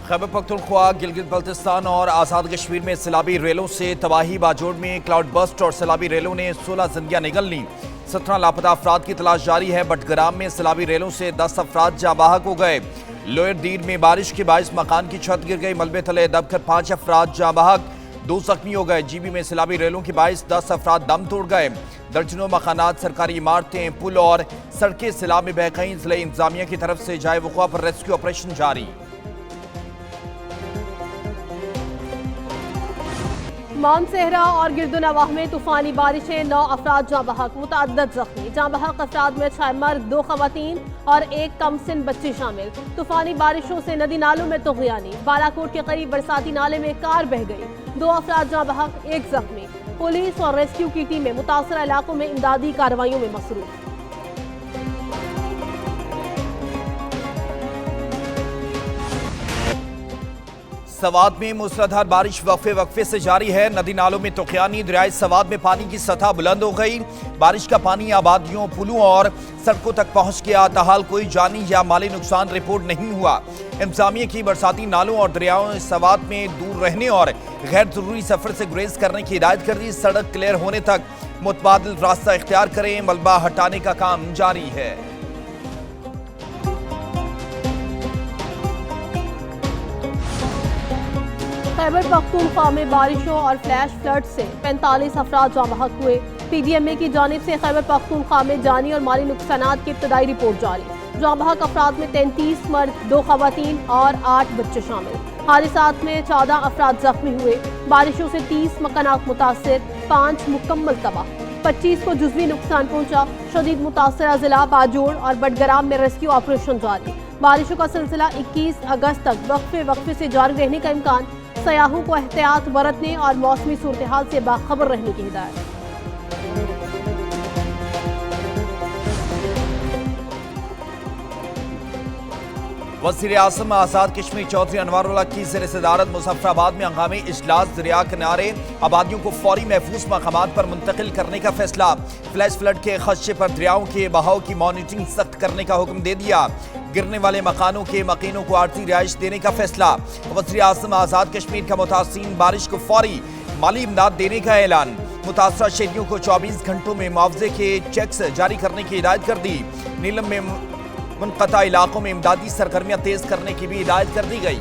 خیبر پختونخوا، گلگت بلتستان اور آزاد کشمیر میں سیلابی ریلوں سے تباہی۔ باجوڑ میں کلاؤڈ برسٹ اور سیلابی ریلوں نے 16 زندگیاں نگل لیں۔ 17 لاپتہ افراد کی تلاش جاری ہے۔ بٹگرام میں سیلابی ریلوں سے 10 افراد جاں بحق ہو گئے۔ لوئر دیر میں بارش کے باعث مکان کی چھت گر گئی، ملبے تلے دب کر 5 افراد جاں بحق، 2 زخمی ہو گئے۔ جی بی میں سیلابی ریلوں کے باعث 10 افراد دم توڑ گئے۔ درجنوں مکانات، سرکاری عمارتیں، پل اور سڑکیں سیلاب میں بہہ گئیں۔ ضلع انتظامیہ کی طرف سے جائے وقوع پر ریسکیو آپریشن جاری۔ مان صحرا اور گرد و نواح میں طوفانی بارشیں، 9 افراد جاں بحق، متعدد زخمی۔ جاں بحق افراد میں 6 مرد، 2 خواتین اور 1 کم سن بچی شامل۔ طوفانی بارشوں سے ندی نالوں میں طغیانی۔ بالاکوٹ کے قریب برساتی نالے میں کار بہہ گئی، 2 افراد جاں بحق، 1 زخمی۔ پولیس اور ریسکیو کی ٹیمیں متاثرہ علاقوں میں امدادی کارروائیوں میں مصروف۔ سوات میں موسلادھار بارش وقفے سے جاری ہے۔ ندی نالوں میں طغیانی۔ دریائے سوات میں پانی کی سطح بلند ہو گئی۔ بارش کا پانی آبادیوں، پلوں اور سڑکوں تک پہنچ گیا۔ تاحال کوئی جانی یا مالی نقصان رپورٹ نہیں ہوا۔ انتظامیہ کی برساتی نالوں اور دریاؤں سوات میں دور رہنے اور غیر ضروری سفر سے گریز کرنے کی ہدایت کر دی۔ سڑک کلیئر ہونے تک متبادل راستہ اختیار کریں۔ ملبہ ہٹانے کا کام جاری ہے۔ خیبر پختونخوا میں بارشوں اور فلیش فلڈ سے 45 افراد جاں بحق ہوئے۔ پی ڈی ایم اے کی جانب سے خیبر پختونخوا میں جانی اور مالی نقصانات کی ابتدائی رپورٹ جاری۔ جاں بحق افراد میں 33 مرد، 2 خواتین اور 8 بچے شامل۔ حادثات میں 14 افراد زخمی ہوئے۔ بارشوں سے 30 مکانات متاثر، 5 مکمل تباہ، 25 کو جزوی نقصان پہنچا۔ شدید متاثرہ ضلع باجوڑ اور بٹگرام میں ریسکیو آپریشن جاری۔ بارشوں کا سلسلہ 21 اگست تک وقفے سے جاری رہنے کا امکان۔ سیاحوں کو احتیاط برتنے اور موسمی صورتحال سے باخبر رہنے کی ہدایت۔ وزیر اعظم آزاد کشمیر چودھری انوار اللہ کی زیر صدارت مظفر آباد میں ہنگامی اجلاس۔ دریا کنارے آبادیوں کو فوری محفوظ مقامات پر منتقل کرنے کا فیصلہ۔ فلیش فلڈ کے خدشے پر دریاؤں کے بہاؤ کی مانیٹرنگ سخت کرنے کا حکم دے دیا۔ گرنے والے مکانوں کے مکینوں کو عارضی رہائش دینے کا فیصلہ۔ وزیر اعظم آزاد کشمیر کا متاثرین بارش کو فوری مالی امداد دینے کا اعلان۔ متاثرہ شہریوں کو 24 گھنٹوں میں معاوضے کے چیکس جاری کرنے کی ہدایت کر دی۔ نیلم میں منقطع علاقوں میں امدادی سرگرمیاں تیز کرنے کی بھی ہدایت کر دی گئی۔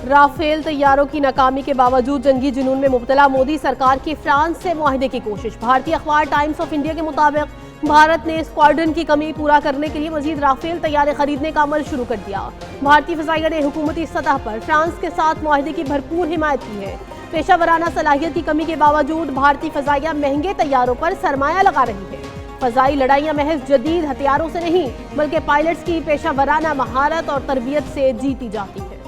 رافیل طیاروں کی ناکامی کے باوجود جنگی جنون میں مبتلا مودی سرکار کی فرانس سے معاہدے کی کوشش۔ بھارتی اخبار ٹائمز آف انڈیا کے مطابق بھارت نے اسکواڈرن کی کمی پورا کرنے کے لیے مزید رافیل طیارے خریدنے کا عمل شروع کر دیا۔ بھارتی فضائیہ نے حکومتی سطح پر فرانس کے ساتھ معاہدے کی بھرپور حمایت کی ہے۔ پیشہ ورانہ صلاحیت کی کمی کے باوجود بھارتی فضائیہ مہنگے طیاروں پر سرمایہ لگا رہی ہے۔ فضائی لڑائیاں محض جدید ہتھیاروں سے نہیں بلکہ پائلٹس کی پیشہ ورانہ مہارت اور تربیت سے جیتی جاتی ہے۔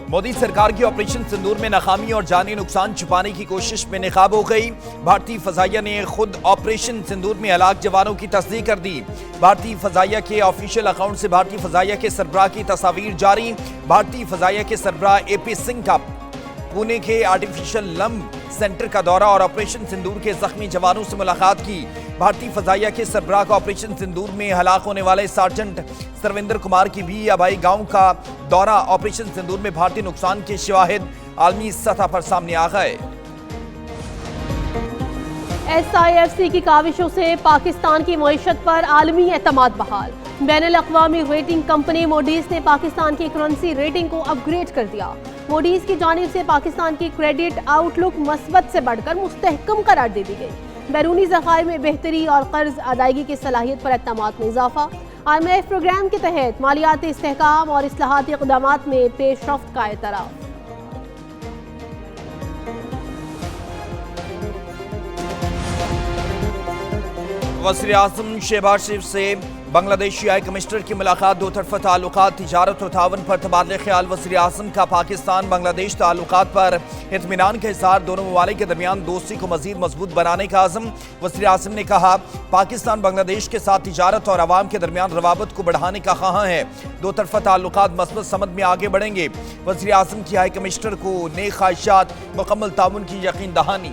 مودی سرکار کی آپریشن سندور میں ناکامی اور جانی نقصان چھپانے کی کوشش میں نقاب ہو گئی۔ بھارتی فضائیہ نے خود آپریشن سندور میں ہلاک جوانوں کی تصدیق کر دی۔ بھارتی فضائیہ کے آفیشیل اکاؤنٹ سے بھارتی فضائیہ کے سربراہ کی تصاویر جاری۔ بھارتی فضائیہ کے سربراہ اے پی سنگھ کا پونے کے آرٹیفیشل لمب سینٹر کا دورہ اور آپریشن سندور کے زخمی جوانوں سے ملاقات کی۔ بھارتی فضائیہ کے سربراہ کا آپریشن سندور میں ہلاک ہونے والے سارجنٹ سروندر کمار کی بھی آبائی گاؤں کا دورہ۔ آپریشن سندور میں بھارتی نقصان کے شواہد عالمی سطح پر سامنے آ گئے۔ ایس آئی ایف سی کی کاوشوں سے پاکستان کی معیشت پر عالمی اعتماد بحال۔ بین الاقوامی ریٹنگ کمپنی موڈیز نے پاکستان کی کرنسی ریٹنگ کو اپ گریڈ کر دیا۔ موڈیز کی جانب سے پاکستان کی کریڈٹ آؤٹ لک مثبت سے بڑھ کر مستحکم قرار دے دی گئی۔ بیرونی ذخائر میں بہتری اور قرض ادائیگی کی صلاحیت پر اعتماد میں اضافہ۔ آئی ایم ایف پروگرام کے تحت مالیاتی استحکام اور اصلاحاتی اقدامات میں پیش رفت کا اعتراف۔ وزیر اعظم شہباز شریف سے بنگلہ دیشی ہائی کمشنر کی ملاقات۔ دو طرفہ تعلقات، تجارت اور تعاون پر تبادلہ خیال۔ وزیر اعظم کا پاکستان بنگلہ دیش تعلقات پر اطمینان کا اظہار۔ دونوں ممالک کے درمیان دوستی کو مزید مضبوط بنانے کا عزم۔ وزیر اعظم نے کہا پاکستان بنگلہ دیش کے ساتھ تجارت اور عوام کے درمیان روابط کو بڑھانے کا خواہاں ہے۔ دو طرفہ تعلقات مثبت سمت میں آگے بڑھیں گے۔ وزیر اعظم کی ہائی کمشنر کو نیک خواہشات، مکمل تعاون کی یقین دہانی۔